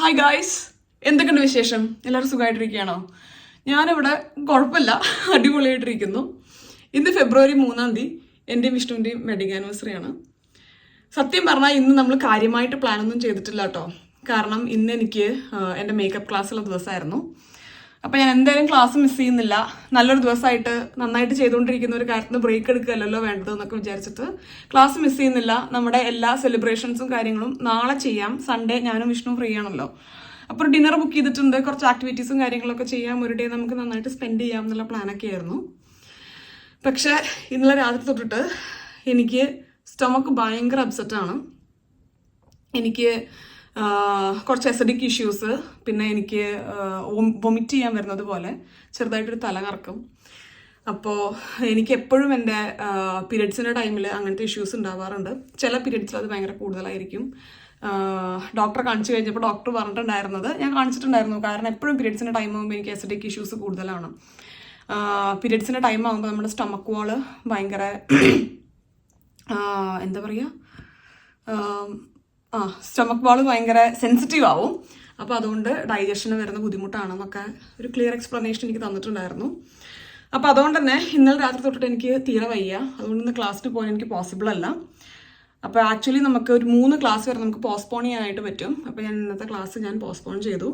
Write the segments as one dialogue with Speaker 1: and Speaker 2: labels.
Speaker 1: Hi guys, എന്തൊക്കെയുണ്ട് വിശേഷം? എല്ലാവരും സുഖമായിട്ടിരിക്കുകയാണോ? ഞാനിവിടെ കുഴപ്പമില്ല, അടിപൊളിയായിട്ടിരിക്കുന്നു. ഇന്ന് ഫെബ്രുവരി 3 എൻ്റെയും വിഷ്ണുവിൻ്റെയും വെഡിങ് ആനിവേഴ്സറി ആണ്. സത്യം പറഞ്ഞാൽ ഇന്ന് നമ്മൾ കാര്യമായിട്ട് പ്ലാനൊന്നും ചെയ്തിട്ടില്ല കേട്ടോ. കാരണം ഇന്ന് എനിക്ക് എൻ്റെ മേക്കപ്പ് ക്ലാസ്സുള്ള ദിവസമായിരുന്നു. അപ്പം ഞാൻ എന്തായാലും ക്ലാസ് മിസ് ചെയ്യുന്നില്ല. നല്ലൊരു ദിവസമായിട്ട് നന്നായിട്ട് ചെയ്തുകൊണ്ടിരിക്കുന്ന ഒരു കാര്യത്തിന് ബ്രേക്ക് എടുക്കുകയല്ലോ വേണ്ടത് എന്നൊക്കെ വിചാരിച്ചിട്ട് ക്ലാസ് മിസ് ചെയ്യുന്നില്ല. നമ്മുടെ എല്ലാ സെലിബ്രേഷൻസും കാര്യങ്ങളും നാളെ ചെയ്യാം. സൺഡേ ഞാനും വിഷ്ണു ഫ്രീ ആണല്ലോ. അപ്പോൾ ഒരു ഡിന്നർ ബുക്ക് ചെയ്തിട്ടുണ്ട്. കുറച്ച് ആക്ടിവിറ്റീസും കാര്യങ്ങളൊക്കെ ചെയ്യാം. ഒരു ഡേ നമുക്ക് നന്നായിട്ട് സ്പെൻഡ് ചെയ്യാം എന്നുള്ള പ്ലാനൊക്കെ ആയിരുന്നു. പക്ഷേ ഇന്നലെ രാത്രി തൊട്ടിട്ട് എനിക്ക് സ്റ്റൊമക്ക് ഭയങ്കര അപ്സെറ്റാണ്. എനിക്ക് കുറച്ച് അസിഡിക് ഇഷ്യൂസ്, പിന്നെ എനിക്ക് വൊമിറ്റ് ചെയ്യാൻ വരുന്നത് പോലെ ചെറുതായിട്ടൊരു തലകറക്കം. അപ്പോൾ എനിക്ക് എപ്പോഴും എൻ്റെ പീരിയഡ്സിൻ്റെ ടൈമിൽ അങ്ങനത്തെ ഇഷ്യൂസ് ഉണ്ടാവാറുണ്ട്. ചില പീരിയഡ്സിൽ അത് ഭയങ്കര കൂടുതലായിരിക്കും. ഡോക്ടറെ കാണിച്ചു കഴിഞ്ഞപ്പോൾ ഡോക്ടർ പറഞ്ഞിട്ടുണ്ടായിരുന്നത്, ഞാൻ കാണിച്ചിട്ടുണ്ടായിരുന്നു, കാരണം എപ്പോഴും പീരിയഡ്സിൻ്റെ ടൈം ആകുമ്പോൾ എനിക്ക് അസിഡിക് ഇഷ്യൂസ് കൂടുതലാണ്. പീരിയഡ്സിൻ്റെ ടൈം ആകുമ്പോൾ നമ്മുടെ സ്റ്റൊമക്ക് വാള് ഭയങ്കര എന്താ പറയുക, സ്റ്റൊമക്ക് വാള് ഭയങ്കര സെൻസിറ്റീവ് ആവും. അപ്പോൾ അതുകൊണ്ട് ഡൈജഷന് വരുന്ന ബുദ്ധിമുട്ടാണെന്നൊക്കെ ഒരു ക്ലിയർ എക്സ്പ്ലനേഷൻ എനിക്ക് തന്നിട്ടുണ്ടായിരുന്നു. അപ്പോൾ അതുകൊണ്ട് തന്നെ ഇന്നലെ രാത്രി തൊട്ടിട്ട് എനിക്ക് തീരെ വയ്യ. അതുകൊണ്ട് ഇന്ന് ക്ലാസ്സിന് പോകാൻ എനിക്ക് പോസിബിൾ അല്ല. അപ്പോൾ ആക്ച്വലി നമുക്ക് ഒരു 3 ക്ലാസ് വരെ നമുക്ക് പോസ്റ്റ്പോൺ ചെയ്യാനായിട്ട് പറ്റും. അപ്പോൾ ഞാൻ ഇന്നത്തെ ക്ലാസ് ഞാൻ പോസ്റ്റ്പോൺ ചെയ്തു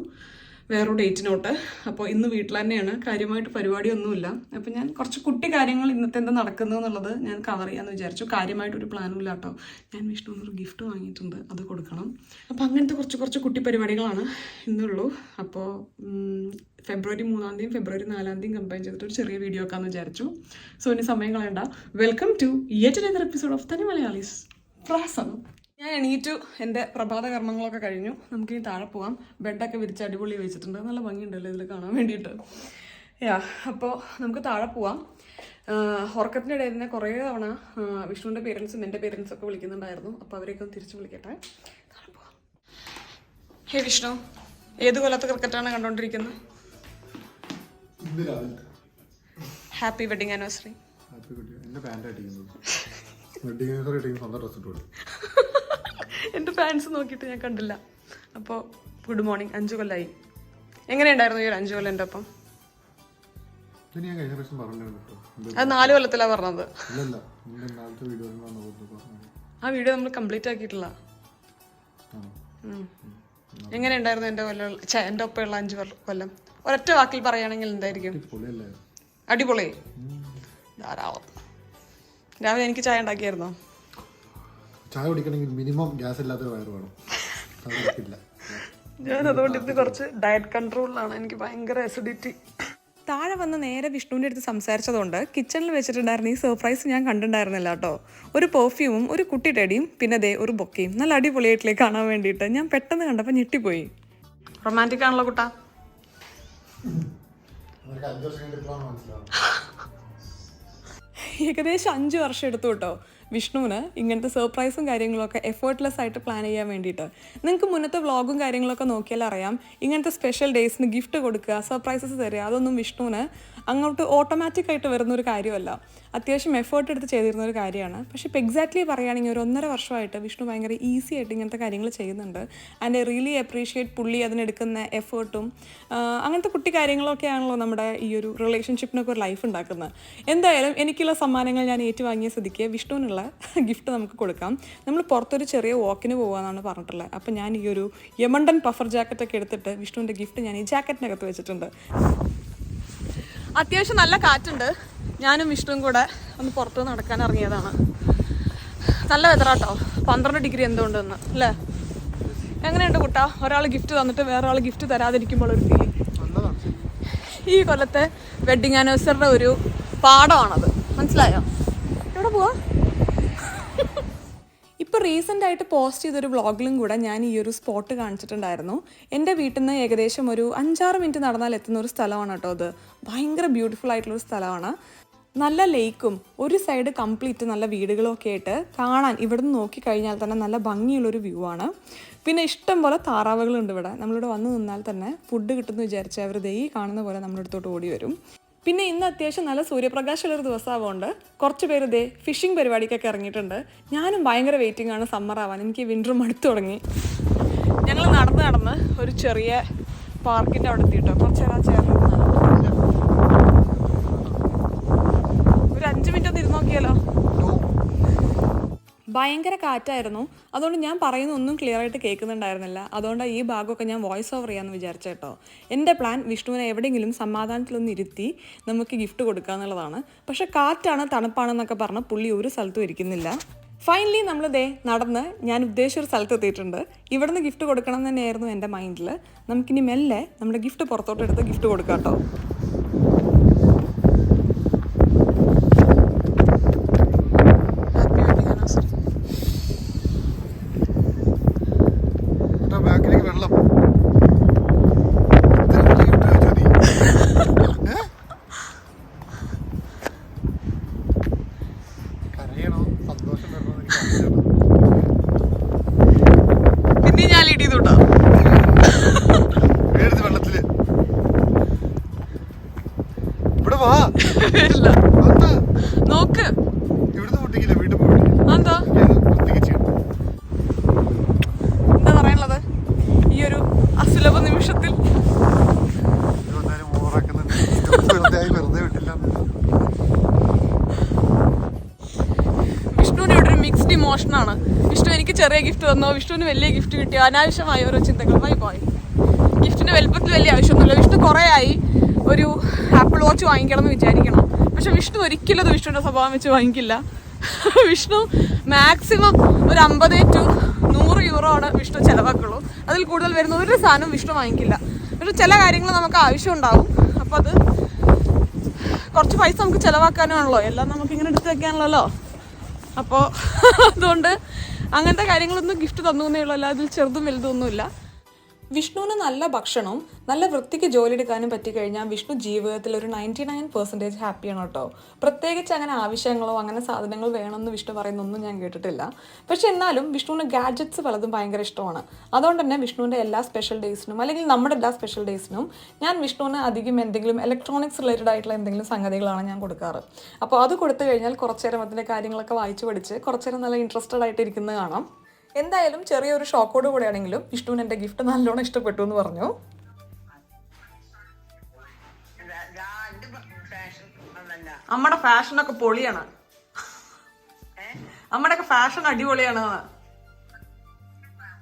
Speaker 1: വേറൊരു ഡേറ്റിനോട്ട്. അപ്പോൾ ഇന്ന് വീട്ടിൽ തന്നെയാണ്, കാര്യമായിട്ട് പരിപാടിയൊന്നുമില്ല. അപ്പോൾ ഞാൻ കുറച്ച് കുട്ടി കാര്യങ്ങൾ ഇന്നത്തെ എന്താ നടക്കുന്നത് എന്നുള്ളത് ഞാൻ കവർ ചെയ്യാമെന്ന് വിചാരിച്ചു. കാര്യമായിട്ടൊരു പ്ലാനും ഇല്ല കേട്ടോ. ഞാൻ വിഷ്ണുവിനൊരു ഗിഫ്റ്റ് വാങ്ങിയിട്ടുണ്ട്, അത് കൊടുക്കണം. അപ്പോൾ അങ്ങനത്തെ കുറച്ച് കുട്ടി പരിപാടികളാണ് ഇന്നുള്ളൂ. അപ്പോൾ ഫെബ്രുവരി 3 ഫെബ്രുവരി 4 കമ്പൈൻ ചെയ്തിട്ട് ഒരു ചെറിയ വീഡിയോ ആക്കാമെന്ന് വിചാരിച്ചു. സോ ഇനി സമയം കളയണ്ട. Welcome to yet another episode of തനി മലയാളീസ് പ്രഹസനം. ഞാൻ എണീറ്റു, എൻ്റെ പ്രഭാത കർമ്മങ്ങളൊക്കെ കഴിഞ്ഞു. നമുക്ക് ഈ താഴെ പോകാം. ബെഡൊക്കെ വിരിച്ച് അടിപൊളി വെച്ചിട്ടുണ്ട്, നല്ല ഭംഗിയുണ്ടല്ലോ ഇതിൽ കാണാൻ വേണ്ടിയിട്ട്. അപ്പോൾ നമുക്ക് താഴെ പോവാം. ഉറക്കത്തിൻ്റെ ഇടയിൽ തന്നെ കുറേ തവണ വിഷ്ണുവിൻ്റെ പേരൻസും എൻ്റെ പേരൻസും ഒക്കെ വിളിക്കുന്നുണ്ടായിരുന്നു. അപ്പോൾ അവരെയൊക്കെ ഒന്ന് തിരിച്ച് വിളിക്കട്ടെ. താഴെ പോവാം. ഹേ വിഷ്ണു, ഏത് കൊല്ലത്തെ ക്രിക്കറ്റാണ് കണ്ടുകൊണ്ടിരിക്കുന്നത്? Happy wedding anniversary. എൻ്റെ ഫാൻസ് നോക്കിയിട്ട് ഞാൻ കണ്ടില്ല. അപ്പോൾ ഗുഡ് മോർണിംഗ്. 5 കൊല്ലമായി. എങ്ങനെയുണ്ടായിരുന്നു ഈ ഒരു 5 കൊല്ലം എൻ്റെ ഒപ്പം? അത് 4 കൊല്ലത്തിലാണ് പറഞ്ഞത്. ആ വീഡിയോ നമ്മൾ കംപ്ലീറ്റ് ആക്കിയിട്ടില്ല. എങ്ങനെയുണ്ടായിരുന്നു എൻ്റെ ഒപ്പമുള്ള 5 കൊല്ലം? ഒരൊറ്റ വാക്കിൽ പറയുകയാണെങ്കിൽ എന്തായിരിക്കും? അടിപൊളി. ധാരാളം. രാവിലെ എനിക്ക് ചായ ഉണ്ടാക്കിയായിരുന്നോ?
Speaker 2: ചായ കുടിക്കണമെങ്കിൽ മിനിമം ഗ്യാസ് ഇല്ലാത്തൊരു വയറ് വേണം.
Speaker 1: ഞാൻ അതുകൊണ്ട് ഇന്ന് കുറച്ച് ഡയറ്റ് കൺട്രോളിലാണ്. എനിക്ക് ഭയങ്കര അസിഡിറ്റി. താഴെ വന്ന് നേരെ വിഷ്ണുവിൻ്റെ അടുത്ത് സംസാരിച്ചതുകൊണ്ട് കിച്ചണിൽ വെച്ചിട്ടുണ്ടായിരുന്ന ഈ സർപ്രൈസ് ഞാൻ കണ്ടിട്ടുണ്ടായിരുന്നില്ല കേട്ടോ. ഒരു പെർഫ്യൂമും ഒരു കുട്ടി ടെഡിയും പിന്നെ ദേ ഒരു ബൊക്കയും നല്ല അടിപൊളിയായിട്ടില്ലേ കാണാൻ വേണ്ടിയിട്ട്. ഞാൻ പെട്ടെന്ന് കണ്ടപ്പോൾ ഞെട്ടിപ്പോയി. റൊമാൻറ്റിക് ആണല്ലോ കുട്ടാ. ഏകദേശം 5 വർഷം എടുത്തു കേട്ടോ വിഷ്ണുവിന് ഇങ്ങനത്തെ സർപ്രൈസും കാര്യങ്ങളൊക്കെ എഫേർട്ട്ലെസ് ആയിട്ട് പ്ലാൻ ചെയ്യാൻ വേണ്ടിയിട്ട്. നിങ്ങൾക്ക് മുന്നത്തെ വ്ളോഗും കാര്യങ്ങളൊക്കെ നോക്കിയാൽ അറിയാം, ഇങ്ങനത്തെ സ്പെഷ്യൽ ഡേയ്സിന് ഗിഫ്റ്റ് കൊടുക്കുക, സർപ്രൈസസ് തരിക, അതൊന്നും വിഷ്ണുവിന് അങ്ങോട്ട് ഓട്ടോമാറ്റിക് ആയിട്ട് വരുന്നൊരു കാര്യമല്ല. അത്യാവശ്യം എഫേർട്ട് എടുത്ത് ചെയ്തിരുന്ന ഒരു കാര്യമാണ്. പക്ഷേ ഇപ്പോൾ എക്സാക്ട്ലി പറയുകയാണെങ്കിൽ ഒരു 1.5 വർഷമായിട്ട് വിഷ്ണു ഭയങ്കര ഈസി ആയിട്ട് ഇങ്ങനത്തെ കാര്യങ്ങൾ ചെയ്യുന്നുണ്ട്. ആൻഡ് ഐ റിയലി അപ്രീഷിയേറ്റ് പുള്ളി അതിനെടുക്കുന്ന എഫേർട്ടും. അങ്ങനത്തെ കുട്ടി കാര്യങ്ങളൊക്കെ ആണല്ലോ നമ്മുടെ ഈ ഒരു റിലേഷൻഷിപ്പിനൊക്കെ ഒരു ലൈഫ് ഉണ്ടാക്കുന്നത്. എന്തായാലും എനിക്കുള്ള സമ്മാനങ്ങൾ ഞാൻ ഏറ്റുവാങ്ങിയ സ്ഥിതിക്ക് വിഷ്ണുവിനുള്ള ഗിഫ്റ്റ് നമുക്ക് കൊടുക്കാം. നമ്മൾ പുറത്തൊരു ചെറിയ വാക്കിന് പോകാമെന്നാണ് പറഞ്ഞിട്ടുള്ളത്. അപ്പോൾ ഞാൻ ഈ ഒരു യമണ്ടൻ പഫർ ജാക്കറ്റൊക്കെ എടുത്തിട്ട് വിഷ്ണുവിൻ്റെ ഗിഫ്റ്റ് ഞാൻ ഈ ജാക്കറ്റിനകത്ത് വെച്ചിട്ടുണ്ട്. അത്യാവശ്യം നല്ല കാറ്റുണ്ട്. ഞാനും വിഷ്ണുവും കൂടെ ഒന്ന് പുറത്ത് നടക്കാൻ ഇറങ്ങിയതാണ്. നല്ല വെതറാട്ടോ, 12 ഡിഗ്രി എന്തുകൊണ്ടെന്ന് അല്ലേ? എങ്ങനെയുണ്ട് കുട്ടാ ഒരാൾ ഗിഫ്റ്റ് തന്നിട്ട് വേറെ ആൾ ഗിഫ്റ്റ് തരാതിരിക്കുമ്പോൾ ഒരു ഫീലിംഗ്? ഈ കൊല്ലത്തെ വെഡിങ് ആനിവേഴ്സറിയുടെ ഒരു പാഠമാണത്, മനസ്സിലായോ? എവിടെ പോവാ? ഇപ്പോൾ റീസെൻ്റ് ആയിട്ട് പോസ്റ്റ് ചെയ്തൊരു വ്ളോഗിലും കൂടെ ഞാൻ ഈ ഒരു സ്പോട്ട് കാണിച്ചിട്ടുണ്ടായിരുന്നു. എൻ്റെ വീട്ടിൽ നിന്ന് ഏകദേശം ഒരു 5-6 മിനിറ്റ് നടന്നാൽ എത്തുന്ന ഒരു സ്ഥലമാണ് കേട്ടോ അത്. ഭയങ്കര ബ്യൂട്ടിഫുൾ ആയിട്ടുള്ളൊരു സ്ഥലമാണ്. നല്ല ലേക്കും ഒരു സൈഡ് കംപ്ലീറ്റ് നല്ല വീടുകളും ഒക്കെ ആയിട്ട് കാണാൻ ഇവിടുന്ന് നോക്കിക്കഴിഞ്ഞാൽ തന്നെ നല്ല ഭംഗിയുള്ളൊരു വ്യൂ ആണ്. പിന്നെ ഇഷ്ടം പോലെ താറാവുകളുണ്ട് ഇവിടെ. നമ്മളിവിടെ വന്ന് നിന്നാൽ തന്നെ ഫുഡ് കിട്ടുമെന്ന് വിചാരിച്ച് അവർ ദേ കാണുന്ന പോലെ നമ്മുടെ അടുത്തോട്ട് ഓടി വരും. പിന്നെ ഇന്ന് അത്യാവശ്യം നല്ല സൂര്യപ്രകാശമുള്ളൊരു ദിവസമാവുകൊണ്ട് കുറച്ച് പേര് ഇതേ ഫിഷിംഗ് പരിപാടിക്കൊക്കെ ഇറങ്ങിയിട്ടുണ്ട്. ഞാനും ഭയങ്കര വെയിറ്റിംഗ് ആണ് സമ്മർ ആവാൻ. എനിക്ക് വിൻ്റർ മടുത്തു തുടങ്ങി. ഞങ്ങൾ നടന്ന് ഒരു ചെറിയ പാർക്കിൻ്റെ അവിടെ എത്തിയിട്ടോ. കുറച്ച് നേരം ചേർന്ന് ഒരു 5 മിനിറ്റ് ഒന്ന് ഇരുന്ന് നോക്കിയാലോ. ഭയങ്കര കാറ്റായിരുന്നു, അതുകൊണ്ട് ഞാൻ പറയുന്ന ഒന്നും ക്ലിയർ ആയിട്ട് കേൾക്കുന്നുണ്ടായിരുന്നില്ല. അതുകൊണ്ട് ഈ ഭാഗമൊക്കെ ഞാൻ വോയിസ് ഓവർ ചെയ്യാമെന്ന് വിചാരിച്ചു കേട്ടോ. എൻ്റെ പ്ലാൻ വിഷ്ണുവിനെ എവിടെയെങ്കിലും സമാധാനത്തിലൊന്ന് ഇരുത്തി നമുക്ക് ഗിഫ്റ്റ് കൊടുക്കുക എന്നുള്ളതാണ്. പക്ഷേ കാറ്റാണ് തണുപ്പാണെന്നൊക്കെ പറഞ്ഞ് പുള്ളി ഒരു സ്ഥലത്തും ഇരിക്കുന്നില്ല. ഫൈനലി നമ്മൾ നടന്ന് ഞാൻ ഉദ്ദേശിച്ചൊരു സ്ഥലത്ത് എത്തിയിട്ടുണ്ട്. ഇവിടുന്ന് ഗിഫ്റ്റ് കൊടുക്കണം എന്ന് തന്നെയായിരുന്നു എൻ്റെ മൈൻഡിൽ. നമുക്കിനി മെല്ലെ നമ്മുടെ ഗിഫ്റ്റ് പുറത്തോട്ട് എടുത്ത് ഗിഫ്റ്റ് കൊടുക്കാം കേട്ടോ. പിന്നെ ഞാൻ ലീഡ് ചെയ്തോട്ടോ. നോക്ക് എന്താ പറയാനുള്ളത് ഈ ഒരു അസുലഭ നിമിഷത്തിൽ? വിഷ്ണുവിന് ഇവിടെ ഒരു മിക്സ്ഡ് ഇമോഷനാണ്. വിഷ്ണു എനിക്ക് ചെറിയ ഗിഫ്റ്റ് തന്നോ, വിഷ്ണുവിന് വലിയ ഗിഫ്റ്റ് കിട്ടിയോ, അനാവശ്യമായ ഓരോ ചിന്തകളുമായി പോയി. ഗിഫ്റ്റിന്റെ വലുപ്പത്തിൽ വലിയ ആവശ്യമൊന്നുമില്ല. വിഷ്ണു കുറേ ആയി ഒരു ആപ്പിൾ വാച്ച് വാങ്ങിക്കണം എന്ന് വിചാരിക്കണം. പക്ഷെ വിഷ്ണു ഒരിക്കലും അത് വിഷ്ണുവിൻ്റെ സ്വഭാവം വെച്ച് വാങ്ങിക്കില്ല. വിഷ്ണു മാക്സിമം ഒരു 50 to 100 euro ആണ് വിഷ്ണു ചിലവാക്കുള്ളൂ. അതിൽ കൂടുതൽ വരുന്ന ഒരു സാധനം വിഷ്ണു വാങ്ങിക്കില്ല. പക്ഷെ ചില കാര്യങ്ങൾ നമുക്ക് ആവശ്യം ഉണ്ടാവും. അപ്പോൾ അത് കുറച്ച് പൈസ നമുക്ക് ചിലവാക്കാനാണല്ലോ, എല്ലാം നമുക്കിങ്ങനെ എടുത്ത് വെക്കാനുള്ളല്ലോ. അപ്പോൾ അതുകൊണ്ട് അങ്ങനത്തെ കാര്യങ്ങളൊന്നും ഗിഫ്റ്റ് തന്നു എന്നേ ഉള്ളൂ, അല്ലാതെ അതിൽ ചെറുതും വലുതൊന്നുമില്ല. വിഷ്ണുവിന് നല്ല ഭക്ഷണവും നല്ല വൃത്തിക്ക് ജോലി എടുക്കാനും പറ്റിക്കഴിഞ്ഞാൽ വിഷ്ണു ജീവിതത്തിൽ ഒരു 99% ഹാപ്പിയാണ് കേട്ടോ. പ്രത്യേകിച്ച് അങ്ങനെ ആവശ്യങ്ങളോ അങ്ങനെ സാധനങ്ങൾ വേണമെന്ന് വിഷ്ണു പറയുന്നൊന്നും ഞാൻ കേട്ടിട്ടില്ല. പക്ഷെ എന്നാലും വിഷ്ണുവിന് ഗാഡ്ജറ്റ്സ് പലതും ഭയങ്കര ഇഷ്ടമാണ്. അതുകൊണ്ട് തന്നെ വിഷ്ണുവിൻ്റെ എല്ലാ സ്പെഷ്യൽ ഡേയ്സിനും അല്ലെങ്കിൽ നമ്മുടെ എല്ലാ സ്പെഷ്യൽ ഡേയ്സിനും ഞാൻ വിഷ്ണുവിന് അധികം എന്തെങ്കിലും ഇലക്ട്രോണിക്സ് റിലേറ്റഡ് ആയിട്ടുള്ള എന്തെങ്കിലും സംഗതികളാണ് ഞാൻ കൊടുക്കാറ്. അപ്പോൾ അത് കൊടുത്തു കഴിഞ്ഞാൽ കുറച്ചു നേരം അതിൻ്റെ കാര്യങ്ങളൊക്കെ വായിച്ച് പഠിച്ച് കുറച്ചു നേരം നല്ല ഇൻട്രസ്റ്റഡ് ആയിട്ട് ഇരിക്കുന്നത് കാണാം. എന്തായാലും ചെറിയൊരു ഷോക്കോട് കൂടെയാണെങ്കിലും വിഷ്ണുവിന് എൻ്റെ ഗിഫ്റ്റ് നല്ലോണം ഇഷ്ടപ്പെട്ടു എന്ന് പറഞ്ഞു. അമ്മയുടെ ഫാഷനൊക്കെ പൊളിയാണ്, അമ്മയുടെയൊക്കെ ഫാഷൻ അടിപൊളിയാണ്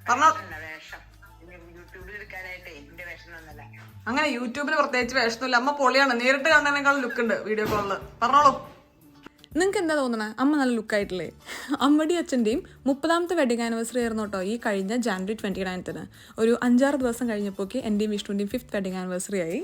Speaker 1: പറഞ്ഞോ. അങ്ങനെ യൂട്യൂബിൽ പ്രത്യേകിച്ച് വേഷമൊന്നുമില്ല, അമ്മ പൊളിയാണ്. നേരിട്ട് കാണുന്നതിനേക്കാൾ ലുക്ക് ഉണ്ട് വീഡിയോ കോളിൽ. പറഞ്ഞോളൂ. നിങ്ങൾക്ക് എന്താ തോന്നണേ? അമ്മ നല്ല ലുക്കായിട്ടില്ലേ? അമ്മയുടെയും അച്ഛൻ്റെയും 30ാമത്തെ വെഡിങ് ആനിവേഴ്സറി ആയിരുന്നു കേട്ടോ ഈ കഴിഞ്ഞ January 29th. ഒരു 5-6 ദിവസം കഴിഞ്ഞപ്പോഴേക്ക് എൻ്റെയും വിഷ്ണുവിൻ്റെയും 5th വെഡിങ് ആനിവേഴ്സറി ആയി.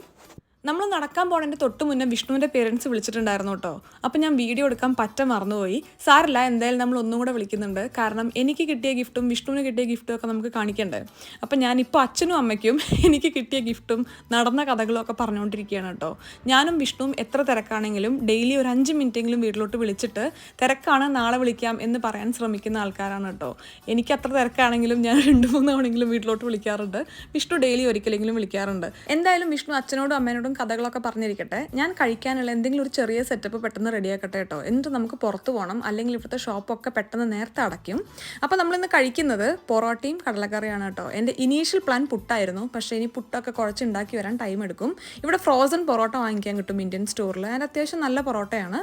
Speaker 1: നമ്മൾ നടക്കാൻ പോണതിൻ്റെ തൊട്ട് മുന്നേ വിഷ്ണുവിൻ്റെ പേരൻസ് വിളിച്ചിട്ടുണ്ടായിരുന്നു കേട്ടോ. അപ്പം ഞാൻ വീഡിയോ എടുക്കാൻ മറന്നുപോയി. സാറില്ല, എന്തായാലും നമ്മൾ ഒന്നും കൂടെ വിളിക്കുന്നുണ്ട്. കാരണം എനിക്ക് കിട്ടിയ ഗിഫ്റ്റും വിഷ്ണുവിന് കിട്ടിയ ഗിഫ്റ്റും ഒക്കെ നമുക്ക് കാണിക്കണ്ടേ. അപ്പം ഞാനിപ്പോൾ അച്ഛനും അമ്മയ്ക്കും എനിക്ക് കിട്ടിയ ഗിഫ്റ്റും നടന്ന കഥകളും ഒക്കെ പറഞ്ഞുകൊണ്ടിരിക്കുകയാണ് കേട്ടോ. ഞാനും വിഷ്ണുവും എത്ര തിരക്കാണെങ്കിലും ഡെയിലി ഒരു 5 മിനിറ്റെങ്കിലും വീട്ടിലോട്ട് വിളിച്ചിട്ട് തിരക്കാണ് നാളെ വിളിക്കാം എന്ന് പറയാൻ ശ്രമിക്കുന്ന ആൾക്കാരാണ് കേട്ടോ. എനിക്ക് അത്ര തിരക്കാണെങ്കിലും ഞാൻ 2-3 തവണയെങ്കിലും വീട്ടിലോട്ട് വിളിക്കാറുണ്ട്. വിഷ്ണു ഡെയിലി ഒരിക്കലെങ്കിലും വിളിക്കാറുണ്ട്. എന്തായാലും വിഷ്ണു അച്ഛനോടും അമ്മേനോടും കഥകളൊക്കെ പറഞ്ഞിരിക്കട്ടെ. ഞാൻ കഴിക്കാനുള്ള എന്തെങ്കിലും ഒരു ചെറിയ സെറ്റപ്പ് പെട്ടെന്ന് റെഡിയാക്കട്ടെ കേട്ടോ. എന്നിട്ട് നമുക്ക് പുറത്ത് പോകണം, അല്ലെങ്കിൽ ഇവിടുത്തെ ഷോപ്പൊക്കെ പെട്ടെന്ന് നേരത്തെ അടയ്ക്കും. അപ്പോൾ നമ്മളിന്ന് കഴിക്കുന്നത് പൊറോട്ടയും കടലക്കറിയാണ് കേട്ടോ. എൻ്റെ ഇനീഷ്യൽ പ്ലാൻ പുട്ടായിരുന്നു, പക്ഷേ ഇനി പുട്ടൊക്കെ കുഴച്ചുണ്ടാക്കി വരാൻ ടൈം എടുക്കും. ഇവിടെ ഫ്രോസൺ പൊറോട്ട വാങ്ങിക്കാൻ കിട്ടും ഇന്ത്യൻ സ്റ്റോറിൽ. അതിന് അത്യാവശ്യം നല്ല പൊറോട്ടയാണ്.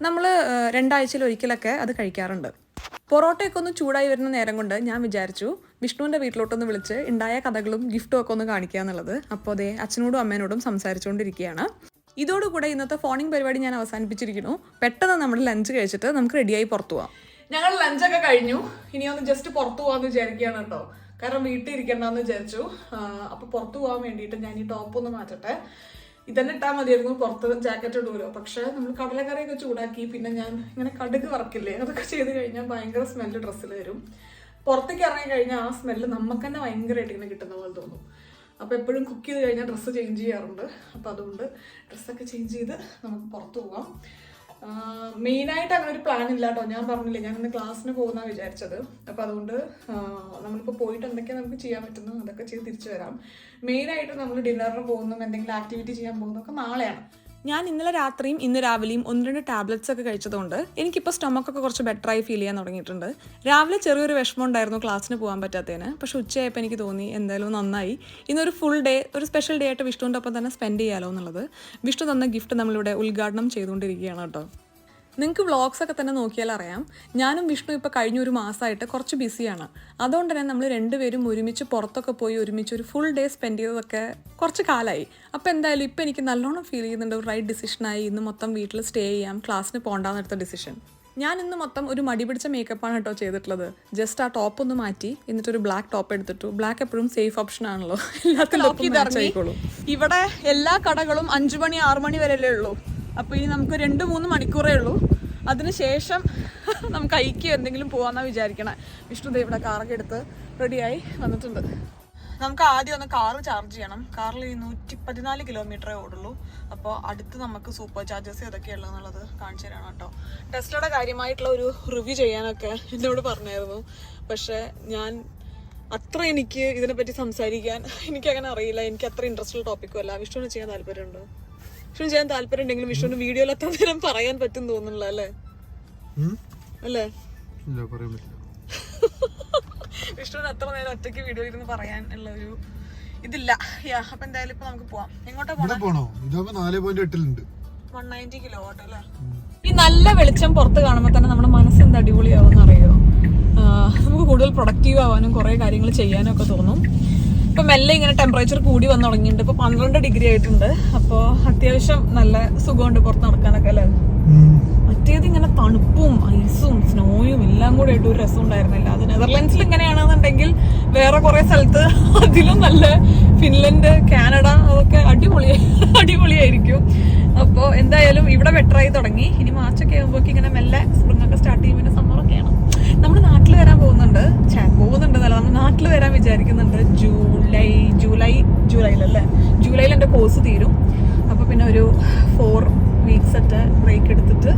Speaker 1: നമ്മൾ 2 ആഴ്ചയിൽ ഒരിക്കലൊക്കെ അത് കഴിക്കാറുണ്ട്. പൊറോട്ടയൊക്കെ ഒന്ന് ചൂടായി വരുന്ന നേരം കൊണ്ട് ഞാൻ വിചാരിച്ചു വിഷ്ണുവിൻ്റെ വീട്ടിലോട്ടൊന്ന് വിളിച്ച് ഉണ്ടായ കഥകളും ഗിഫ്റ്റും ഒക്കെ ഒന്ന് കാണിക്കുക എന്നുള്ളത്. അപ്പോൾ അതേ അച്ഛനോടും അമ്മേനോടും സംസാരിച്ചുകൊണ്ടിരിക്കുകയാണ്. ഇതോടുകൂടെ ഇന്നത്തെ ഫോണിംഗ് പരിപാടി ഞാൻ അവസാനിപ്പിച്ചിരിക്കുന്നു. പെട്ടെന്ന് നമ്മൾ ലഞ്ച് കഴിച്ചിട്ട് നമുക്ക് റെഡിയായി പുറത്തു പോവാം. ഞങ്ങൾ ലഞ്ചൊക്കെ കഴിഞ്ഞു. ഇനി ഒന്ന് ജസ്റ്റ് പുറത്തു പോകാമെന്ന് വിചാരിക്കുകയാണ് കേട്ടോ. കാരണം വീട്ടിൽ ഇരിക്കണ്ടെന്ന് വിചാരിച്ചു. അപ്പോൾ പുറത്തു പോകാൻ വേണ്ടിയിട്ട് ഞാൻ ഈ ടോപ്പൊന്ന് മാറ്റട്ടെ. ഇതന്നെ ഇട്ടാൽ മതിയായിരുന്നു, പുറത്ത് ജാക്കറ്റ് ഇടുമല്ലോ. പക്ഷെ നമ്മൾ കടലക്കറിയൊക്കെ ചൂടാക്കി പിന്നെ ഞാൻ ഇങ്ങനെ കടുക് വറക്കില്ലേ, അതൊക്കെ ചെയ്ത് കഴിഞ്ഞാൽ ഭയങ്കര സ്മെല്ല് ഡ്രസ്സിൽ വരും. പുറത്തേക്ക് ഇറങ്ങി കഴിഞ്ഞാൽ ആ സ്മെല്ല് നമുക്ക് തന്നെ ഭയങ്കരമായിട്ട് ഇങ്ങനെ കിട്ടുന്ന പോലെ തോന്നും. അപ്പോൾ എപ്പോഴും കുക്ക് ചെയ്ത് കഴിഞ്ഞാൽ ഡ്രസ്സ് ചേഞ്ച് ചെയ്യാറുണ്ട്. അപ്പോൾ അതുകൊണ്ട് ഡ്രസ്സൊക്കെ ചേഞ്ച് ചെയ്ത് നമുക്ക് പുറത്ത് പോകാം. മെയിനായിട്ട് അങ്ങനെ ഒരു പ്ലാൻ ഇല്ല കേട്ടോ. ഞാൻ പറഞ്ഞില്ലേ, ഞാൻ ഇന്ന് ക്ലാസ്സിന് പോകുന്നതാണ് വിചാരിച്ചത്. അപ്പോൾ അതുകൊണ്ട് നമ്മളിപ്പോൾ പോയിട്ട് എന്തൊക്കെയാണ് നമുക്ക് ചെയ്യാൻ പറ്റുന്നത് അതൊക്കെ ചെയ്ത് തിരിച്ചു വരാം. മെയിനായിട്ട് നമ്മൾ ഡിന്നറിന് പോകുന്നതും എന്തെങ്കിലും ആക്ടിവിറ്റി ചെയ്യാൻ പോകുന്നതൊക്കെ നാളെയാണ്. ഞാൻ ഇന്നലെ രാത്രിയും ഇന്ന് രാവിലെയും 1-2 ടാബ്ലറ്റ്സ് ഒക്കെ കഴിച്ചതുകൊണ്ട് എനിക്കിപ്പോൾ സ്റ്റൊമക്കൊക്കെ കുറച്ച് ബെറ്ററായി ഫീൽ ചെയ്യാൻ തുടങ്ങിയിട്ടുണ്ട്. രാവിലെ ചെറിയൊരു വിഷമം ഉണ്ടായിരുന്നു ക്ലാസ്സിന് പോകാൻ പറ്റാത്തതിന്. പക്ഷേ ഉച്ചയായപ്പോൾ എനിക്ക് തോന്നി എന്തായാലും നന്നായി, ഇന്നൊരു ഫുൾ ഡേ ഒരു സ്പെഷ്യൽ ഡേ ആയിട്ട് വിഷ്ണുവിൻ്റെ ഒപ്പം തന്നെ സ്പെൻഡ് ചെയ്യാമല്ലോ എന്നുള്ളത്. വിഷ്ണു തന്ന ഗിഫ്റ്റ് നമ്മളിവിടെ ഉദ്ഘാടനം ചെയ്തുകൊണ്ടിരിക്കുകയാണ് കേട്ടോ. നിങ്ങൾക്ക് വ്ളോഗ്സൊക്കെ തന്നെ നോക്കിയാൽ അറിയാം, ഞാനും വിഷ്ണു ഇപ്പോൾ കഴിഞ്ഞൊരു മാസമായിട്ട് കുറച്ച് ബിസിയാണ്. അതുകൊണ്ട് തന്നെ നമ്മൾ രണ്ടുപേരും ഒരുമിച്ച് പുറത്തൊക്കെ പോയി ഒരുമിച്ച് ഒരു ഫുൾ ഡേ സ്പെൻഡ് ചെയ്തതൊക്കെ കുറച്ച് കാലമായി. അപ്പോൾ എന്തായാലും ഇപ്പോൾ എനിക്ക് നല്ലോണം ഫീൽ ചെയ്യുന്നുണ്ട്, ഒരു റൈറ്റ് ഡിസിഷനായി. ഇന്ന് മൊത്തം വീട്ടിൽ സ്റ്റേ ചെയ്യാം, ക്ലാസ്സിന് പോകണ്ടാന്നെടുത്ത ഡിസിഷൻ. ഞാൻ ഇന്ന് മൊത്തം ഒരു മടി പിടിച്ച മേക്കപ്പാണ് കേട്ടോ ചെയ്തിട്ടുള്ളത്. ജസ്റ്റ് ആ ടോപ്പ് ഒന്ന് മാറ്റി എന്നിട്ടൊരു ബ്ലാക്ക് ടോപ്പ് എടുത്തിട്ടു. ബ്ലാക്ക് എപ്പോഴും സേഫ് ഓപ്ഷൻ ആണല്ലോ, എല്ലാത്തിലും. ഇവിടെ എല്ലാ കടകളും 5 മണി 6 മണി വരെയല്ലേ ഉള്ളൂ. അപ്പോൾ ഇനി നമുക്ക് 2-3 മണിക്കൂറേ ഉള്ളൂ. അതിനുശേഷം നമുക്ക് ഐക്യം എന്തെങ്കിലും പോകാമെന്നാണ് വിചാരിക്കണേ. വിഷ്ണു ഇവിടെ കാറൊക്കെ എടുത്ത് റെഡിയായി വന്നിട്ടുണ്ട്. നമുക്ക് ആദ്യം ഒന്ന് കാറ് ചാർജ് ചെയ്യണം. കാറിൽ 114 കിലോമീറ്ററേ ഓടുള്ളൂ. അപ്പോൾ അടുത്ത് നമുക്ക് സൂപ്പർ ചാർജസ് ഏതൊക്കെയുള്ളതെന്നുള്ളത് കാണിച്ചു തരാണ് കേട്ടോ. ടെസ്ലയുടെ കാര്യമായിട്ടുള്ള ഒരു റിവ്യൂ ചെയ്യാനൊക്കെ എന്നോട് പറഞ്ഞായിരുന്നു. പക്ഷേ ഞാൻ എനിക്ക് ഇതിനെപ്പറ്റി സംസാരിക്കാൻ എനിക്കങ്ങനെ അറിയില്ല. എനിക്ക് അത്ര ഇൻട്രസ്റ്റ് ഉള്ള ടോപ്പിക്കും അല്ല. വിഷ്ണുവിന് ചെയ്യാൻ താല്പര്യമുണ്ട്. വിഷ്ണു ചെയ്യാൻ താല്പര്യം ഉണ്ടെങ്കിലും വിഷ്ണുവിന് വീഡിയോയിൽ അത്ര നേരം പറയാൻ പറ്റും തോന്നുന്നില്ല അല്ലേ? അല്ലേ? വിഷ്ണുവിന് അത്ര നേരം ഒറ്റയ്ക്ക് വീഡിയോയിൽ ഇരുന്ന് പറയാൻ ഉള്ള ഒരു ഇതില്ല. അപ്പൊ എന്തായാലും ഇപ്പൊ നമുക്ക് പോവാം. എങ്ങോട്ടാ പോണോ? 190 കിലോവാട്ട് അല്ലേ? ഈ നല്ല വെളിച്ചം പുറത്ത് കാണുമ്പോൾ തന്നെ നമ്മുടെ മനസ്സ് എന്ത് അടിപൊളിയാവും അറിയോ. നമുക്ക് കൂടുതൽ പ്രൊഡക്റ്റീവ് ആവാനും കുറെ കാര്യങ്ങൾ ചെയ്യാനും ഒക്കെ തോന്നും. ഇപ്പൊ മെല്ലെ ഇങ്ങനെ ടെമ്പറേച്ചർ കൂടി വന്നു തുടങ്ങിയിട്ടുണ്ട്. ഇപ്പൊ 12 ഡിഗ്രി ആയിട്ടുണ്ട്. അപ്പൊ അത്യാവശ്യം നല്ല സുഖമുണ്ട് പുറത്ത് നടക്കാനൊക്കെ അല്ലേ? മറ്റേത് ഇങ്ങനെ തണുപ്പും ഐസും സ്നോയും എല്ലാം കൂടെ ആയിട്ട് ഒരു രസം ഉണ്ടായിരുന്നില്ല. അത് നെതർലാൻഡ്സിൽ ഇങ്ങനെയാണെന്നുണ്ടെങ്കിൽ വേറെ കുറെ സ്ഥലത്ത് അതിലും നല്ല ഫിൻലൻഡ്, കാനഡ അതൊക്കെ അടിപൊളിയായിരിക്കും. അപ്പോൾ എന്തായാലും ഇവിടെ ബെറ്ററായി തുടങ്ങി. ഇനി മാർച്ചൊക്കെ ആകുമ്പോഴേക്ക് ഇങ്ങനെ മെല്ലെ സ്പ്രിംഗ് ഒക്കെ സ്റ്റാർട്ട് ചെയ്യും. പിന്നെ സമ്മറൊക്കെയാണ്. നമ്മൾ നാട്ടിൽ വരാൻ പോകുന്നുണ്ട്. നമ്മൾ നാട്ടിൽ വരാൻ വിചാരിക്കുന്നുണ്ട്. ജൂലൈയിലല്ലേ? ജൂലൈയിൽ എൻ്റെ കോഴ്സ് തീരും. അപ്പോൾ പിന്നെ ഒരു 4 വീക്സ് ബ്രേക്ക് എടുത്തിട്ട്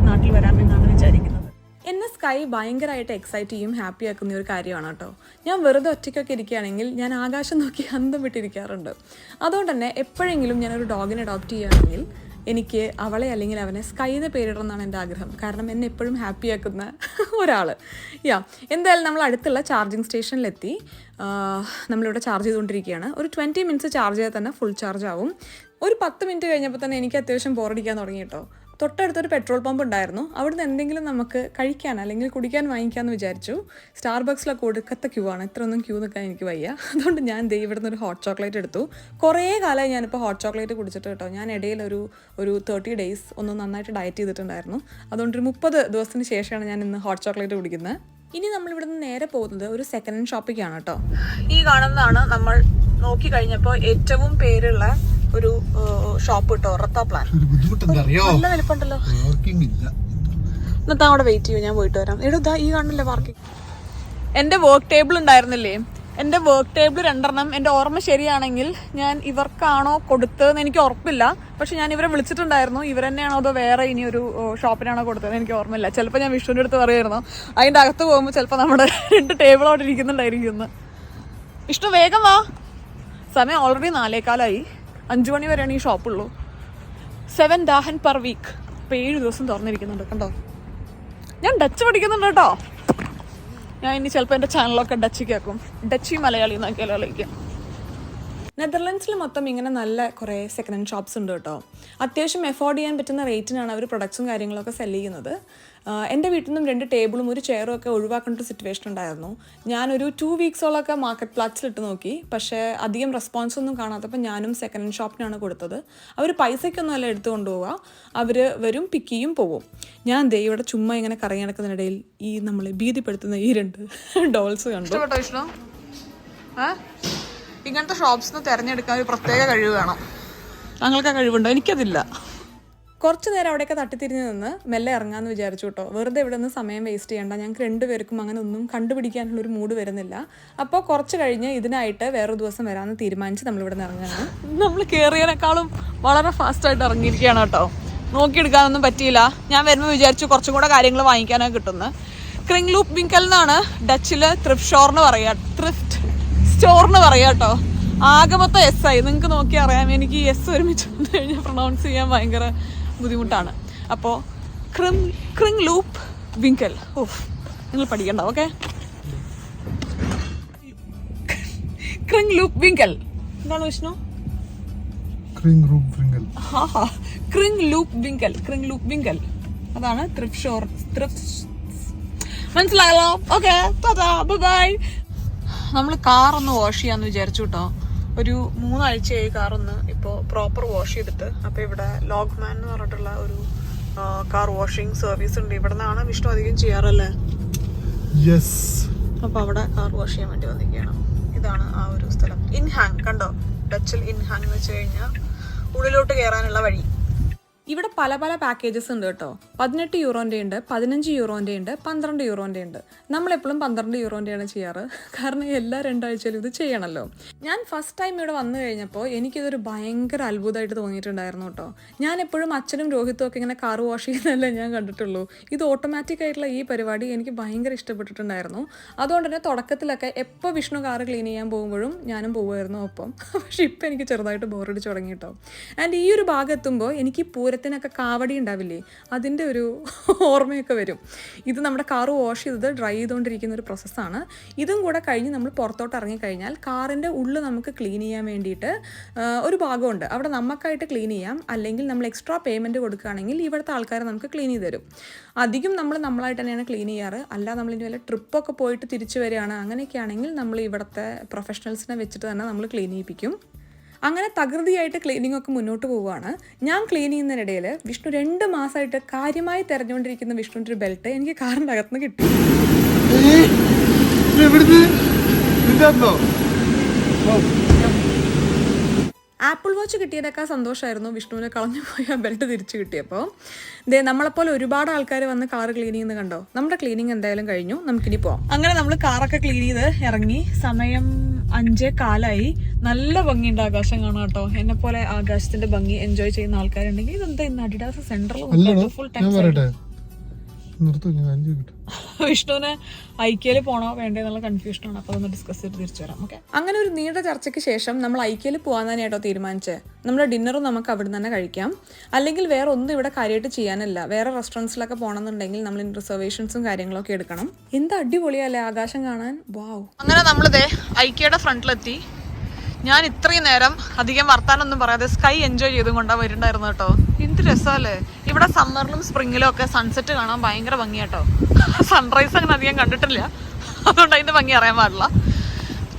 Speaker 1: നാട്ടിൽ വരാമെന്നാണ് വിചാരിക്കുന്നത്. എന്നെ സ്കൈ ഭയങ്കരമായിട്ട് എക്സൈറ്റ് ചെയ്യും, ഹാപ്പി ആക്കുന്ന ഒരു കാര്യമാണ് കേട്ടോ. ഞാൻ വെറുതെ ഒറ്റയ്ക്കൊക്കെ ഇരിക്കുകയാണെങ്കിൽ ഞാൻ ആകാശം നോക്കി അന്തം വിട്ടിരിക്കാറുണ്ട്. അതുകൊണ്ട് തന്നെ എപ്പോഴെങ്കിലും ഞാനൊരു ഡോഗിനെ അഡോപ്റ്റ് ചെയ്യുകയാണെങ്കിൽ എനിക്ക് അവളെ അല്ലെങ്കിൽ അവനെ സ്കൈ എന്ന് പേരിടണം എന്നാണ് എൻ്റെ ആഗ്രഹം. കാരണം എന്നെ എപ്പോഴും ഹാപ്പി ആക്കുന്ന ഒരാൾ. എന്തായാലും നമ്മൾ അടുത്തുള്ള ചാർജിങ് സ്റ്റേഷനിലെത്തി. നമ്മളിവിടെ ചാർജ് ചെയ്തുകൊണ്ടിരിക്കുകയാണ്. ഒരു 20 മിനിറ്റ്സ് ചാർജ് ചെയ്താൽ തന്നെ ഫുൾ ചാർജ് ആവും. ഒരു 10 മിനിറ്റ് കഴിഞ്ഞപ്പോൾ തന്നെ എനിക്ക് അത്യാവശ്യം ബോറടിക്കാൻ തുടങ്ങി കേട്ടോ. തൊട്ടടുത്തൊരു പെട്രോൾ പമ്പ് ഉണ്ടായിരുന്നു. അവിടുന്ന് എന്തെങ്കിലും നമുക്ക് കഴിക്കാൻ അല്ലെങ്കിൽ കുടിക്കാൻ വാങ്ങിക്കാമെന്ന് വിചാരിച്ചു. സ്റ്റാർബക്സിലൊക്കെ ഒടുക്കത്തെ ക്യൂ ആണ്. ഇത്രയൊന്നും ക്യൂ നിൽക്കാൻ എനിക്ക് വയ്യ. അതുകൊണ്ട് ഞാൻ ഇവിടുന്ന് ഒരു ഹോട്ട് ചോക്ലേറ്റ് എടുത്തു. കുറേ കാലമായി ഞാനിപ്പോൾ ഹോട്ട് ചോക്ലേറ്റ് കുടിച്ചിട്ട് കേട്ടോ. ഞാൻ ഇടയിൽ ഒരു 30 ഡേയ്സ് ഒന്ന് നന്നായിട്ട് ഡയറ്റ് ചെയ്തിട്ടുണ്ടായിരുന്നു. അതുകൊണ്ട് ഒരു 30 ദിവസത്തിന് ശേഷമാണ് ഞാൻ ഇന്ന് ഹോട്ട് ചോക്ലേറ്റ് കുടിക്കുന്നത്. ഇനി നമ്മളിവിടുന്ന് നേരെ പോകുന്നത് ഒരു സെക്കൻഡ് ഹാൻഡ് ഷോപ്പിലേക്കാണ് കേട്ടോ. ഈ കാണുന്നതാണ് നമ്മൾ നോക്കി കഴിഞ്ഞപ്പോൾ ഏറ്റവും പേരുള്ള ഒരു ഷോപ്പ് കിട്ടോ, റത്താപ്ലാൻ. നല്ല വലിപ്പുണ്ടല്ലോ. എന്നിട്ട് അവിടെ വെയിറ്റ് ചെയ്യും, ഞാൻ പോയിട്ട് വരാം. എടാ ഈ കാണുന്നില്ലേ പാർക്കിംഗ്. എൻ്റെ വർക്ക് ടേബിൾ ഉണ്ടായിരുന്നില്ലേ, എൻ്റെ വർക്ക് ടേബിൾ 2 എൻ്റെ ഓർമ്മ ശരിയാണെങ്കിൽ ഞാൻ ഇവർക്കാണോ കൊടുത്തതെന്ന് എനിക്ക് ഉറപ്പില്ല. പക്ഷെ ഞാൻ ഇവരെ വിളിച്ചിട്ടുണ്ടായിരുന്നു. ഇവർ തന്നെയാണോ അതോ വേറെ ഇനി ഒരു ഷോപ്പിനാണോ കൊടുത്തതെന്ന് എനിക്ക് ഓർമ്മയില്ല. ചിലപ്പോൾ ഞാൻ വിഷ്ണുവിൻ്റെ അടുത്ത് പറയുമായിരുന്നു. അതിൻ്റെ അകത്ത് പോകുമ്പോൾ ചിലപ്പോൾ നമ്മുടെ 2 ടേബിൾ അവിടെ ഇരിക്കുന്നുണ്ടായിരിക്കും. വിഷ്ണു വേഗം വാ, സമയം ഓൾറെഡി 4:15. 5 മണി വരെയാണ് ഈ ഷോപ്പുള്ളൂ. 7 ദാഹൻ പെർ വീക്ക്. അപ്പോൾ 7 ദിവസം തുറന്നിരിക്കുന്നുണ്ട് കണ്ടോ. ഞാൻ ഡച്ച് പഠിക്കുന്നുണ്ട് കേട്ടോ. ഞാൻ ഇനി ചിലപ്പോൾ എൻ്റെ ചാനലൊക്കെ ഡച്ചിക്ക് ആക്കും. ഡച്ചി മലയാളി എന്നാക്കിയാലോ ആലോചിക്കാം. നെതർലാൻഡ്സിൽ മൊത്തം ഇങ്ങനെ നല്ല കുറേ സെക്കൻഡ് ഹാൻഡ് ഷോപ്സ് ഉണ്ട് കേട്ടോ. അത്യാവശ്യം എഫോർഡ് ചെയ്യാൻ പറ്റുന്ന റേറ്റിനാണ് അവർ പ്രൊഡക്ട്സും കാര്യങ്ങളൊക്കെ സെല് ചെയ്യുന്നത്. എൻ്റെ വീട്ടിൽ നിന്നും 2 ടേബിളും ഒരു ചെയറും ഒക്കെ ഒഴിവാക്കേണ്ട ഒരു സിറ്റുവേഷൻ ഉണ്ടായിരുന്നു. ഞാനൊരു 2 വീക്സോളൊക്കെ മാർക്കറ്റ് പ്ലാറ്റ്സിലിട്ട് നോക്കി. പക്ഷേ അധികം റെസ്പോൺസ് ഒന്നും കാണാത്തപ്പോൾ ഞാനും സെക്കൻഡ് ഹാൻഡ് ഷോപ്പിനാണ് കൊടുത്തത്. അവർ പൈസയ്ക്കൊന്നും അല്ല എടുത്തു കൊണ്ടുപോവുക, അവർ വരും പിക്ക് ചെയ്യും പോവും. ഞാൻ ഇവിടെ ചുമ്മാ ഇങ്ങനെ കറങ്ങി നടക്കുന്നതിനിടയിൽ ഈ നമ്മളെ ഭീതിപ്പെടുത്തുന്ന ഈ 2 ഡോൾസ് കണ്ടു. ഇങ്ങനത്തെ ഷോപ്സിന് തിരഞ്ഞെടുക്കാൻ ഒരു പ്രത്യേക കഴിവ് വേണം. താങ്കൾക്ക് ആ കഴിവുണ്ടോ? എനിക്കതില്ല. കുറച്ച് നേരം അവിടെയൊക്കെ തട്ടിത്തിരിഞ്ഞ് നിന്ന് മെല്ലെ ഇറങ്ങാമെന്ന് വിചാരിച്ചു കേട്ടോ. വെറുതെ ഇവിടെ നിന്ന് സമയം വേസ്റ്റ് ചെയ്യേണ്ട. ഞങ്ങൾക്ക് 2 പേർക്കും അങ്ങനെ ഒന്നും കണ്ടുപിടിക്കാനുള്ളൊരു മൂഡ് വരുന്നില്ല. അപ്പോൾ കുറച്ച് കഴിഞ്ഞ് ഇതിനായിട്ട് വേറൊരു ദിവസം വരാമെന്ന് തീരുമാനിച്ച് നമ്മളിവിടെ നിന്ന് ഇറങ്ങുകയാണ്. നമ്മൾ കയറിയതിനേക്കാളും വളരെ ഫാസ്റ്റായിട്ട് ഇറങ്ങിയിരിക്കുകയാണ് കേട്ടോ. നോക്കിയെടുക്കാനൊന്നും പറ്റിയില്ല. ഞാൻ വരുമ്പോൾ വിചാരിച്ചു കുറച്ചും കൂടെ കാര്യങ്ങൾ വാങ്ങിക്കാനൊക്കെ കിട്ടുന്നത്. ക്രിംഗ്ലൂപ്പ് വിങ്കൽ എന്നാണ് ഡച്ചിൽ ത്രിഫ്റ്റ് സ്റ്റോറിന് പറയാം കേട്ടോ. ആകെ മൊത്തം എസ് ആയി. നിങ്ങൾക്ക് നോക്കി അറിയാം, എനിക്ക് ഈ എസ് ഒരുമിച്ച് വന്നു കഴിഞ്ഞാൽ പ്രൊണൗൺസ് ചെയ്യാൻ ഭയങ്കര ബുദ്ധിമുട്ടാണ്. അപ്പോൾ ക്രിങ് ലൂപ്പ് വിങ്കൽ. ഓഹ്, നിങ്ങൾ പഠിക്കണ്ട. ഓക്കെ, ക്രിങ് ലൂപ്പ് വിങ്കൽ എന്താണ് വിഷ്ണു? ക്രിങ് ലൂപ്പ് വിങ്കൽ അതാണ് ത്രിഫ്റ്റ് ഷോർ. മനസ്സിലായല്ലോ? Okay, bye. നമ്മൾ കാർ ഒന്ന് വാഷ് ചെയ്യാന്ന് വിചാരിച്ചു കേട്ടോ. ഒരു 3 ആഴ്ചയായി കാറൊന്ന് ഇപ്പോൾ പ്രോപ്പർ വാഷ് ചെയ്തിട്ട്. അപ്പോൾ ഇവിടെ ലോഗ്മാൻ എന്ന് പറഞ്ഞിട്ടുള്ള ഒരു കാർ വാഷിംഗ് സർവീസ് ഉണ്ട്. ഇവിടെ നിന്നാണ് വിഷ്ണു അധികം ചെയ്യാറല്ലേ? അപ്പോൾ അവിടെ കാർ വാഷ് ചെയ്യാൻ വേണ്ടി വന്നിരിക്കുകയാണ്. ഇതാണ് ആ ഒരു സ്ഥലം. ഇൻഹാങ് കണ്ടോ? ഡച്ചിൽ ഇൻഹാങ് എന്ന് വെച്ച് കഴിഞ്ഞാൽ ഉള്ളിലോട്ട് കയറാനുള്ള വഴി. ഇവിടെ പല പല പാക്കേജസ് ഉണ്ട് കേട്ടോ. 18 യൂറോൻ്റെ ഉണ്ട്, 15 യൂറോൻ്റെ ഉണ്ട്, 12 യൂറോൻ്റെ ഉണ്ട്. നമ്മളെപ്പോഴും 12 യൂറോൻ്റെയാണ് ചെയ്യാറ്, കാരണം എല്ലാ 2 ആഴ്ചയിലും ഇത് ചെയ്യണമല്ലോ. ഞാൻ ഫസ്റ്റ് ടൈം ഇവിടെ വന്നു കഴിഞ്ഞപ്പോൾ എനിക്കിതൊരു ഭയങ്കര അത്ഭുതമായിട്ട് തോന്നിയിട്ടുണ്ടായിരുന്നു കേട്ടോ. ഞാൻ എപ്പോഴും അച്ഛനും രോഹിത്തും ഒക്കെ ഇങ്ങനെ കാർ വാഷ് ചെയ്യുന്നതല്ലേ ഞാൻ കണ്ടിട്ടുള്ളൂ. ഇത് ഓട്ടോമാറ്റിക് ആയിട്ടുള്ള ഈ പരിപാടി എനിക്ക് ഭയങ്കര ഇഷ്ടപ്പെട്ടിട്ടുണ്ടായിരുന്നു. അതുകൊണ്ട് തന്നെ തുടക്കത്തിലൊക്കെ എപ്പോൾ വിഷ്ണു കാർ ക്ലീൻ ചെയ്യാൻ പോകുമ്പോഴും ഞാനും പോകുമായിരുന്നു ഒപ്പം. പക്ഷെ ഇപ്പം എനിക്ക് ചെറുതായിട്ട് ബോറടിച്ച് തുടങ്ങി കേട്ടോ. ആൻഡ് ഈ ഒരു ഭാഗം എത്തുമ്പോൾ എനിക്ക് പൂരത്തിനൊക്കെ കാവടി ഉണ്ടാവില്ലേ, അതിൻ്റെ ഒരു ഓർമ്മയൊക്കെ വരും. ഇത് നമ്മുടെ കാറ് വാഷ് ചെയ്തത് ഡ്രൈ ചെയ്തുകൊണ്ടിരിക്കുന്ന ഒരു പ്രോസസ്സാണ്. ഇതും കൂടെ കഴിഞ്ഞ് നമ്മൾ പുറത്തോട്ട് ഇറങ്ങിക്കഴിഞ്ഞാൽ കാറിൻ്റെ ഉള്ളിൽ നമുക്ക് ക്ലീൻ ചെയ്യാൻ വേണ്ടിയിട്ട് ഒരു ഭാഗമുണ്ട്. അവിടെ നമുക്കായിട്ട് ക്ലീൻ ചെയ്യാം, അല്ലെങ്കിൽ നമ്മൾ എക്സ്ട്രാ പേയ്മെൻറ്റ് കൊടുക്കുകയാണെങ്കിൽ ഇവിടുത്തെ ആൾക്കാർ നമുക്ക് ക്ലീൻ ചെയ്ത് തരും. അധികം നമ്മളായിട്ട് തന്നെയാണ് ക്ലീൻ ചെയ്യാറ്. അല്ല നമ്മളിനി വല്ല ട്രിപ്പൊക്കെ പോയിട്ട് തിരിച്ചു വരികയാണ് അങ്ങനെയൊക്കെ ആണെങ്കിൽ നമ്മൾ ഇവിടുത്തെ പ്രൊഫഷണൽസിനെ വെച്ചിട്ട് തന്നെ നമ്മൾ ക്ലീൻ ചെയ്യിപ്പിക്കും. അങ്ങനെ തകൃതിയായിട്ട് ക്ലീനിങ് ഒക്കെ മുന്നോട്ട് പോവുകയാണ്. ഞാൻ ക്ലീൻ ചെയ്യുന്നതിനിടയിൽ വിഷ്ണു 2 മാസമായിട്ട് കാര്യമായി തിരഞ്ഞുകൊണ്ടിരിക്കുന്ന വിഷ്ണുവിൻ്റെ ഒരു ബെൽറ്റ് എനിക്ക് കാറിൻ്റെ അകത്തുനിന്ന് കിട്ടി. ആപ്പിൾ വാച്ച് കിട്ടിയതൊക്കെ സന്തോഷമായിരുന്നു വിഷ്ണുവിനെ കളഞ്ഞു പോയ ബെൽറ്റ് തിരിച്ചു കിട്ടിയപ്പോൾ. നമ്മളെപ്പോലെ ഒരുപാട് ആൾക്കാർ വന്ന് കാർ ക്ലീൻ ചെയ്യുന്നത് കണ്ടോ. നമ്മുടെ ക്ലീനിങ് എന്തായാലും കഴിഞ്ഞു, നമുക്കിനി പോവാം. അങ്ങനെ നമ്മൾ കാറൊക്കെ ക്ലീൻ ചെയ്ത് ഇറങ്ങി. സമയം 5:15. നല്ല ഭംഗിയുണ്ട് ആകാശം കാണാം കേട്ടോ. എന്നെ പോലെ ആകാശത്തിന്റെ ഭംഗി എൻജോയ് ചെയ്യുന്ന ആൾക്കാരുണ്ടെങ്കിൽ ഇതെന്താ ഇന്ന് അഡിഡാസ് സെന്ററിൽ ഫുൾ ടൈം. വിഷ്ണുവിന് ഐക്യയിൽ പോണോ വേണ്ടേ എന്നുള്ള കൺഫ്യൂഷനാണ്. അപ്പോൾ അതൊന്ന് ഡിസ്കസ് ചെയ്ത് തിരിച്ചു വരാം. ഓക്കെ, അങ്ങനെ ഒരു നീണ്ട ചർച്ചയ്ക്ക് ശേഷം നമ്മൾ ഐക്യയിൽ പോകാൻ തന്നെ കേട്ടോ തീരുമാനിച്ചത്. നമ്മുടെ ഡിന്നറും നമുക്ക് അവിടെ തന്നെ കഴിക്കാം, അല്ലെങ്കിൽ വേറെ ഒന്നും ഇവിടെ കാര്യമായിട്ട് ചെയ്യാനല്ല. വേറെ റെസ്റ്റോറൻറ്റ്സിലൊക്കെ പോകണമെന്നുണ്ടെങ്കിൽ നമ്മൾ റിസർവേഷൻസും കാര്യങ്ങളൊക്കെ എടുക്കണം. എന്താ അടിപൊളിയല്ലേ ആകാശം കാണാൻ. വാവ്. അങ്ങനെ നമ്മളിതേ ഐക്യയുടെ ഫ്രണ്ടിലെത്തി. ഞാൻ ഇത്രയും നേരം അധികം വർത്താനൊന്നും പറയാതെ സ്കൈ എൻജോയ് ചെയ്തും കൊണ്ടാണ് വരുന്നുണ്ടായിരുന്നു കേട്ടോ. എന്ത് രസമല്ലേ. ഇവിടെ സമ്മറിലും സ്പ്രിങ്ങിലും ഒക്കെ സൺസെറ്റ് കാണാൻ ഭയങ്കര ഭംഗിയാട്ടോ. സൺറൈസ് അങ്ങനെ അധികം കണ്ടിട്ടില്ല, അതുകൊണ്ട് അതിൻ്റെ ഭംഗി അറിയാൻ പാടില്ല.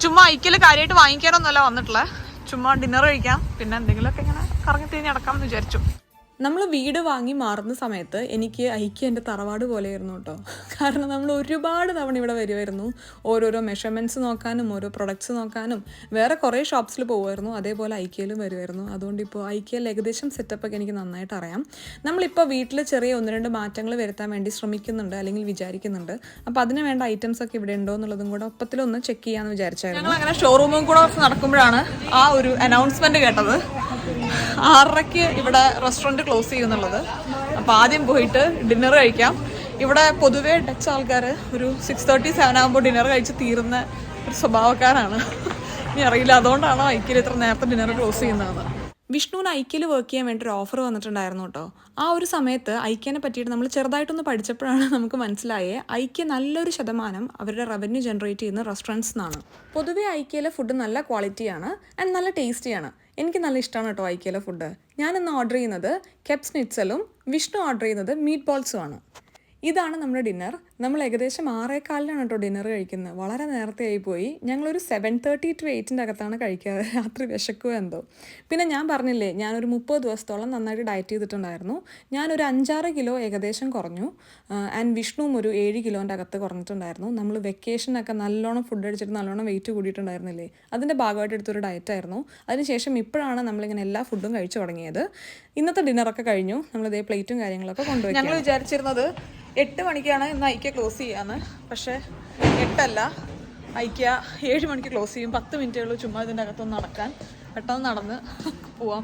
Speaker 1: ചുമ്മാ ഐക്യയിൽ കാര്യമായിട്ട് വാങ്ങിക്കാനൊന്നുമല്ല വന്നിട്ടുള്ളത്. ചുമ്മാ ഡിന്നർ കഴിക്കാം, പിന്നെ എന്തെങ്കിലുമൊക്കെ ഇങ്ങനെ കറങ്ങി തിരിഞ്ഞ് നടക്കാമെന്ന് വിചാരിച്ചു. നമ്മൾ വീട് വാങ്ങി മാറുന്ന സമയത്ത് എനിക്ക് ഐക്യ എൻ്റെ തറവാട് പോലെയായിരുന്നു കേട്ടോ. കാരണം നമ്മൾ ഒരുപാട് തവണ ഇവിടെ വരുമായിരുന്നു. ഓരോരോ മെഷർമെൻറ്റ്സ് നോക്കാനും ഓരോ പ്രൊഡക്ട്സ് നോക്കാനും വേറെ കുറേ ഷോപ്സിൽ പോകുമായിരുന്നു. അതേപോലെ ഐക്യയിലും വരുമായിരുന്നു. അതുകൊണ്ട് ഇപ്പോൾ ഐക്യയിൽ ഏകദേശം സെറ്റപ്പൊക്കെ എനിക്ക് നന്നായിട്ട് അറിയാം. നമ്മളിപ്പോൾ വീട്ടിൽ ചെറിയ 1-2 മാറ്റങ്ങൾ വരുത്താൻ വേണ്ടി ശ്രമിക്കുന്നുണ്ട്, അല്ലെങ്കിൽ വിചാരിക്കുന്നുണ്ട്. അപ്പോൾ അതിന് വേണ്ട ഐറ്റംസ് ഒക്കെ ഇവിടെ ഉണ്ടോ എന്നുള്ളതും കൂടെ ഒപ്പത്തിലൊന്ന് ചെക്ക് ചെയ്യാമെന്ന് വിചാരിച്ചായിരുന്നു. ഞങ്ങൾ അങ്ങനെ ഷോറൂമും കൂടെ നടക്കുമ്പോഴാണ് ആ ഒരു അനൗൺസ്മെൻറ്റ് കേട്ടത്. 6:30 ഇവിടെ റെസ്റ്റോറൻറ്റ് ക്ലോസ് ചെയ്യുന്നുള്ളത്. അപ്പോൾ ആദ്യം പോയിട്ട് ഡിന്നർ കഴിക്കാം. ഇവിടെ പൊതുവേ ഡച്ച് ആൾക്കാർ ഒരു 6:30-7 ആകുമ്പോൾ ഡിന്നർ കഴിച്ച് തീരുന്ന ഒരു സ്വഭാവക്കാരാണ്. ഇനി അറിയില്ല അതുകൊണ്ടാണോ ഐക്യയിൽ ഇത്ര നേരത്തെ ഡിന്നർ ക്ലോസ് ചെയ്യുന്നതെന്ന്. വിഷ്ണുവിന് ഐക്യയിൽ വർക്ക് ചെയ്യാൻ വേണ്ടി ഒരു ഓഫർ വന്നിട്ടുണ്ടായിരുന്നു കേട്ടോ. ആ ഒരു സമയത്ത് ഐക്യനെ പറ്റിയിട്ട് നമ്മൾ ചെറുതായിട്ടൊന്ന് പഠിച്ചപ്പോഴാണ് നമുക്ക് മനസ്സിലായേ ഐക്യ നല്ലൊരു ശതമാനം അവരുടെ റവന്യൂ ജനറേറ്റ് ചെയ്യുന്ന റെസ്റ്റോറൻറ്റ്സ് നിന്നാണ്. പൊതുവേ ഐക്യയിലെ ഫുഡ് നല്ല ക്വാളിറ്റിയാണ് ആൻഡ് നല്ല ടേസ്റ്റിയാണ്. എനിക്ക് നല്ല ഇഷ്ടമാണ് കേട്ടോ ഐക്യയിലെ ഫുഡ്. ഞാനിന്ന് ഓർഡർ ചെയ്യുന്നത് കെപ്സ് നിറ്റ്സലും വിഷ്ണു ഓർഡർ ചെയ്യുന്നത് മീറ്റ് ബോൾസും ആണ്. ഇതാണ് നമ്മുടെ ഡിന്നർ. നമ്മൾ ഏകദേശം 6:15 കേട്ടോ ഡിന്നർ കഴിക്കുന്നത്. വളരെ നേരത്തെ ആയിപ്പോയി. ഞങ്ങളൊരു 7:30 to 8 അകത്താണ് കഴിക്കാറ്. രാത്രി വിശക്കുമോ എന്തോ. പിന്നെ ഞാൻ പറഞ്ഞില്ലേ, ഞാനൊരു 30 ദിവസത്തോളം നന്നായിട്ട് ഡയറ്റ് ചെയ്തിട്ടുണ്ടായിരുന്നു. ഞാനൊരു 5-6 കിലോ ഏകദേശം കുറഞ്ഞു. ആൻഡ് വിഷ്ണുവും ഒരു 7 കിലോൻ്റെ അകത്ത് കുറഞ്ഞിട്ടുണ്ടായിരുന്നു. നമ്മൾ വെക്കേഷനൊക്കെ നല്ലോണം ഫുഡ് അടിച്ചിട്ട് നല്ലോണം വെയിറ്റ് കൂടിയിട്ടുണ്ടായിരുന്നില്ലേ, അതിൻ്റെ ഭാഗമായിട്ട് എടുത്തൊരു ഡയറ്റായിരുന്നു. അതിനുശേഷം ഇപ്പോഴാണ് നമ്മളിങ്ങനെ എല്ലാ ഫുഡും കഴിച്ചു തുടങ്ങിയത്. ഇന്നത്തെ ഡിന്നറൊക്കെ കഴിഞ്ഞു. നമ്മളിതേ പ്ലേറ്റും കാര്യങ്ങളൊക്കെ കൊണ്ടുപോയി. ഞങ്ങൾ വിചാരിച്ചിരുന്നത് 8 മണിക്കാണ് ഇന്ന് ഐക്യ ക്ലോസ് ചെയ്യാന്ന്. പക്ഷേ 8 അല്ല, ഐക്യ 7 മണിക്ക് ക്ലോസ് ചെയ്യും. 10 മിനിറ്റേ ഉള്ളൂ ചുമ്മാ ഇതിൻ്റെ അകത്തൊന്ന് നടക്കാൻ. പെട്ടെന്ന് നടന്ന് പോവാം.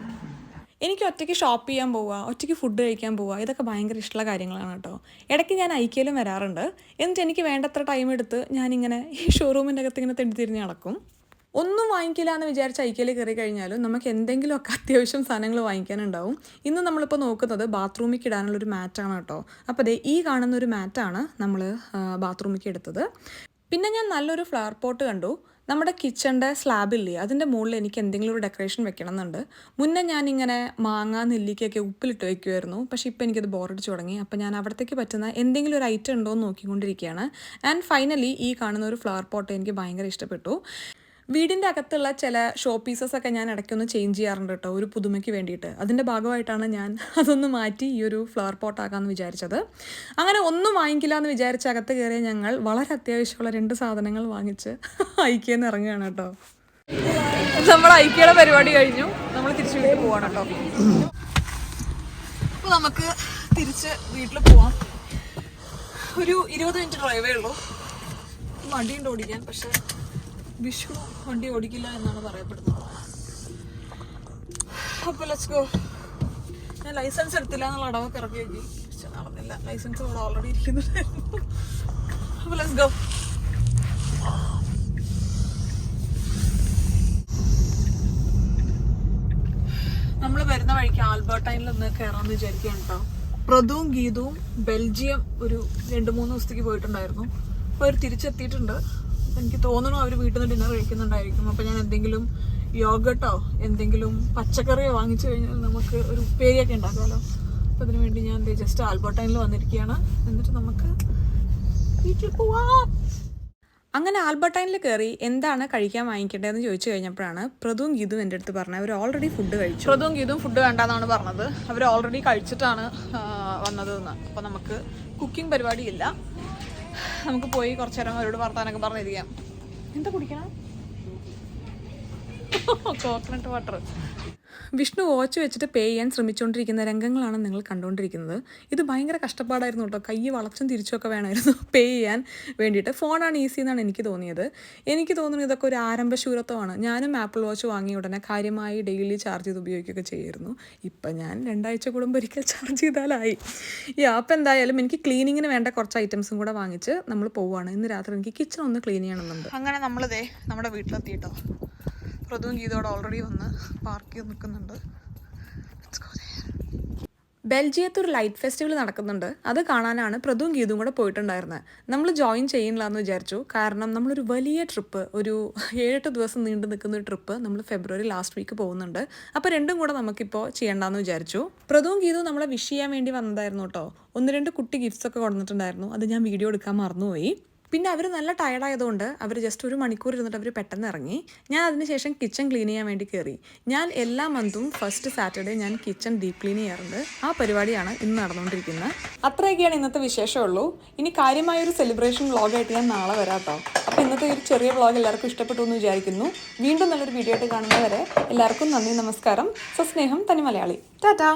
Speaker 1: എനിക്ക് ഒറ്റയ്ക്ക് ഷോപ്പ് ചെയ്യാൻ പോവുക, ഒറ്റയ്ക്ക് ഫുഡ് കഴിക്കാൻ പോവുക, ഇതൊക്കെ ഭയങ്കര ഇഷ്ടമുള്ള കാര്യങ്ങളാണ് കേട്ടോ. ഇടയ്ക്ക് ഞാൻ ഐക്യയിലും വരാറുണ്ട്. എന്നിട്ട് എനിക്ക് വേണ്ടത്ര ടൈം എടുത്ത് ഞാനിങ്ങനെ ഈ ഷോറൂമിൻ്റെ അകത്ത് ഇങ്ങനെ തിരിഞ്ഞ് നടക്കും. ഒന്നും വാങ്ങിക്കില്ല എന്ന് വിചാരിച്ച് ഐക്യയിൽ കയറി കഴിഞ്ഞാലും നമുക്ക് എന്തെങ്കിലുമൊക്കെ അത്യാവശ്യം സാധനങ്ങൾ വാങ്ങിക്കാനുണ്ടാവും. ഇന്ന് നമ്മളിപ്പോൾ നോക്കുന്നത് ബാത്റൂമിലേക്ക് ഇടാനുള്ളൊരു മാറ്റാണ് കേട്ടോ. അപ്പോൾ ദേ ഈ കാണുന്ന ഒരു മാറ്റാണ് നമ്മൾ ബാത്റൂമിലേക്ക് എടുത്തത്. പിന്നെ ഞാൻ നല്ലൊരു ഫ്ലവർ പോട്ട് കണ്ടു. നമ്മുടെ കിച്ചണിൻ്റെ സ്ലാബില്ലേ അതിൻ്റെ മുകളിൽ എനിക്ക് എന്തെങ്കിലും ഒരു ഡെക്കറേഷൻ വെക്കണം എന്നുണ്ട്. മുന്നേ ഞാനിങ്ങനെ മാങ്ങ നെല്ലിക്കൊക്കെ ഉപ്പിലിട്ട് വയ്ക്കുമായിരുന്നു. പക്ഷേ ഇപ്പോൾ എനിക്കത് ബോറടിച്ച് തുടങ്ങി. അപ്പോൾ ഞാൻ അവിടത്തേക്ക് പറ്റുന്ന എന്തെങ്കിലും ഒരു ഐറ്റം ഉണ്ടോ എന്ന് നോക്കിക്കൊണ്ടിരിക്കുകയാണ്. ആൻഡ് ഫൈനലി ഈ കാണുന്ന ഒരു ഫ്ലവർ പോട്ട് എനിക്ക് ഭയങ്കര ഇഷ്ടപ്പെട്ടു. വീടിൻ്റെ അകത്തുള്ള ചില ഷോ പീസസൊക്കെ ഞാൻ ഇടയ്ക്കൊന്ന് ചേഞ്ച് ചെയ്യാറുണ്ട് കേട്ടോ, ഒരു പുതുമയ്ക്ക് വേണ്ടിയിട്ട്. അതിൻ്റെ ഭാഗമായിട്ടാണ് ഞാൻ അതൊന്ന് മാറ്റി ഈ ഒരു ഫ്ലവർ പോട്ടാക്കാമെന്ന് വിചാരിച്ചത്. അങ്ങനെ ഒന്നും വാങ്ങിക്കില്ല എന്ന് വിചാരിച്ച് അകത്ത് കയറിയ ഞങ്ങൾ വളരെ അത്യാവശ്യമുള്ള 2 സാധനങ്ങൾ വാങ്ങിച്ച് ഐക്യയിൽ നിന്ന് ഇറങ്ങുകയാണ് കേട്ടോ. നമ്മൾ ഐക്യയുടെ പരിപാടി കഴിഞ്ഞു, നമ്മൾ തിരിച്ച് വീട്ടിൽ പോവാണ് കേട്ടോ. അപ്പോൾ നമുക്ക് തിരിച്ച് വീട്ടിൽ പോവാം. ഒരു 20 മിനിറ്റ് ഡ്രൈവേ ഉള്ളൂ. വണ്ടിയുണ്ട് ഓടിക്കാൻ, പക്ഷേ വിഷു വണ്ടി ഓടിക്കില്ല എന്നാണ് പറയപ്പെടുന്നത്. അപ്പോൾ ലെറ്റ്സ് ഗോ. ഞാൻ ലൈസൻസ് എടുത്തില്ല എന്നുള്ള അടവൊക്കെ ഇറക്കി വെക്കി, പക്ഷെ നടന്നില്ല. ലൈസൻസ് ഇവിടെ ഓൾറെഡി ഇരിക്കുന്നുണ്ടായിരുന്നു. അപ്പോൾ ലെറ്റ്സ് ഗോ. നമ്മൾ വരുന്ന വഴിക്ക് ആൽബർട്ടൈനിൽ ഒന്ന് കയറാമെന്ന് വിചാരിക്കുകയാണ് കേട്ടോ. പ്രതുവും ഗീതവും ബെൽജിയം ഒരു 2-3 ദിവസത്തേക്ക് പോയിട്ടുണ്ടായിരുന്നു. അപ്പോൾ അവർ തിരിച്ചെത്തിയിട്ടുണ്ട്. എനിക്ക് തോന്നുന്നു അവർ വീട്ടിൽ നിന്ന് ഡിന്നർ കഴിക്കുന്നുണ്ടായിരിക്കും. അപ്പോൾ ഞാൻ എന്തെങ്കിലും യോഗട്ടോ എന്തെങ്കിലും പച്ചക്കറിയോ വാങ്ങിച്ചു കഴിഞ്ഞാൽ നമുക്ക് ഒരു ഉപ്പേരിയൊക്കെ ഉണ്ടാക്കാമല്ലോ. അപ്പോൾ അതിനു വേണ്ടി ഞാൻ ജസ്റ്റ് ആൽബർട്ടൈനിൽ വന്നിരിക്കുകയാണ്. എന്നിട്ട് നമുക്ക് വീട്ടിൽ പോവാം. അങ്ങനെ ആൽബർട്ടൈനിൽ കയറി എന്താണ് കഴിക്കാൻ വാങ്ങിക്കേണ്ടതെന്ന് ചോദിച്ചു കഴിഞ്ഞപ്പോഴാണ് പ്രതുവും ഗീതും എൻ്റെ അടുത്ത് പറഞ്ഞത് അവർ ഓൾറെഡി ഫുഡ് കഴിച്ചു. പ്രതുവും ഗീതും ഫുഡ് വേണ്ടാന്നാണ് പറഞ്ഞത്. അവർ ഓൾറെഡി കഴിച്ചിട്ടാണ് വന്നതെന്ന്. അപ്പോൾ നമുക്ക് കുക്കിംഗ് പരിപാടിയില്ല. നമുക്ക് പോയി കുറച്ചു നേരം അവരോട് വർത്താനൊക്കെ പറഞ്ഞിരിക്കാം. എന്താ കുടിക്കണം? Coconut water. വിഷ്ണു വാച്ച് വെച്ചിട്ട് പേ ചെയ്യാൻ ശ്രമിച്ചുകൊണ്ടിരിക്കുന്ന രംഗങ്ങളാണ് നിങ്ങൾ കണ്ടുകൊണ്ടിരിക്കുന്നത്. ഇത് ഭയങ്കര കഷ്ടപ്പാടായിരുന്നു കേട്ടോ. കൈ വളച്ചും തിരിച്ചുമൊക്കെ വേണമായിരുന്നു പേ ചെയ്യാൻ വേണ്ടിയിട്ട്. ഫോണാണ് ഈസി എന്നാണ് എനിക്ക് തോന്നിയത്. എനിക്ക് തോന്നുന്നു ഇതൊക്കെ ഒരു ആരംഭശൂരത്വമാണ്. ഞാനും ആപ്പിൾ വാച്ച് വാങ്ങിയ ഉടനെ കാര്യമായി ഡെയിലി ചാർജ് ചെയ്ത് ഉപയോഗിക്കുകയൊക്കെ ചെയ്യായിരുന്നു. ഇപ്പം ഞാൻ 2 ആഴ്ച കൂടുമ്പോൾ ഒരിക്കൽ ചാർജ് ചെയ്താലായി. ഈ ആപ്പ് എന്തായാലും എനിക്ക് ക്ലീനിങ്ങിന് വേണ്ട കുറച്ച് ഐറ്റംസും കൂടെ വാങ്ങിച്ച് നമ്മൾ പോവുകയാണ്. ഇന്ന് രാത്രി എനിക്ക് കിച്ചൺ ഒന്ന് ക്ലീൻ ചെയ്യണമെന്നുണ്ട്. അങ്ങനെ നമ്മളിതേ നമ്മുടെ വീട്ടിലെത്തി കേട്ടോ. പ്രതുവും ഗീതോടെ ഓൾറെഡി വന്ന് പാർക്ക് ചെയ്ത് നിൽക്കുന്നുണ്ട്. ബെൽജിയത്ത് ഒരു ലൈറ്റ് ഫെസ്റ്റിവൽ നടക്കുന്നുണ്ട്. അത് കാണാനാണ് പ്രതുവും ഗീതും കൂടെ പോയിട്ടുണ്ടായിരുന്നത്. നമ്മൾ ജോയിൻ ചെയ്യില്ല എന്ന് വിചാരിച്ചു. കാരണം നമ്മളൊരു വലിയ ട്രിപ്പ്, ഒരു 7-8 ദിവസം നീണ്ടു നിൽക്കുന്ന ഒരു ട്രിപ്പ് നമ്മൾ ഫെബ്രുവരി ലാസ്റ്റ് വീക്ക് പോകുന്നുണ്ട്. അപ്പോൾ രണ്ടും കൂടെ നമുക്കിപ്പോൾ ചെയ്യണ്ടെന്ന് വിചാരിച്ചു. പ്രതുവും ഗീതും നമ്മളെ വിഷ് ചെയ്യാൻ വേണ്ടി വന്നതായിരുന്നു കേട്ടോ. 1-2 കുട്ടി ഗിഫ്റ്റ്സ് ഒക്കെ കൊണ്ടുവന്നിട്ടുണ്ടായിരുന്നു. അത് ഞാൻ വീഡിയോ എടുക്കാൻ മറന്നുപോയി. പിന്നെ അവർ നല്ല ടയർഡായതുകൊണ്ട് അവർ ജസ്റ്റ് 1 മണിക്കൂർ ഇരുന്നിട്ട് അവർ പെട്ടെന്ന് ഇറങ്ങി. ഞാൻ അതിനുശേഷം കിച്ചൺ ക്ലീൻ ചെയ്യാൻ വേണ്ടി കയറി. ഞാൻ എല്ലാ മന്തും ഫസ്റ്റ് സാറ്റർഡേ ഞാൻ കിച്ചൺ ഡീപ്പ് ക്ലീൻ ചെയ്യാറുണ്ട്. ആ പരിപാടിയാണ് ഇന്ന് നടന്നുകൊണ്ടിരിക്കുന്നത്. അത്രയൊക്കെയാണ് ഇന്നത്തെ വിശേഷമുള്ളൂ. ഇനി കാര്യമായൊരു സെലിബ്രേഷൻ വ്ളോഗായിട്ട് ഞാൻ നാളെ വരാം കേട്ടോ. അപ്പോൾ ഇന്നത്തെ ഒരു ചെറിയ വ്ളോഗ് എല്ലാവർക്കും ഇഷ്ടപ്പെട്ടു എന്ന് വിചാരിക്കുന്നു. വീണ്ടും നല്ലൊരു വീഡിയോ ആയിട്ട് കാണുന്നവരെ എല്ലാവർക്കും നന്ദി, നമസ്കാരം. സസ്നേഹം, തനി മലയാളി. ടാറ്റാ.